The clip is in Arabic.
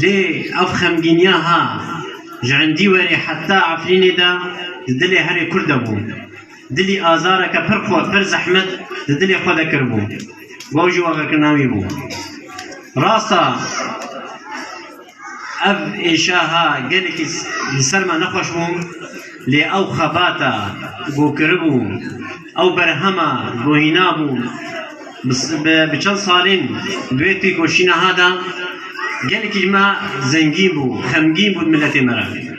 لي أفخم جنياها جعندي وري حتى عفريني دا دلي هري كردبو دلي آزارك برخو بر زحمت دلي خود كربو ووجي وغركناوي بو راسا اف إيشاها قالك لسلمى نخوش بو لي أو خباتا بو كربو أو برهما بو هنابو بچند صالين دويتي كوشينا هذا قالك ما زنجين بو خمجين بو ملتي مرا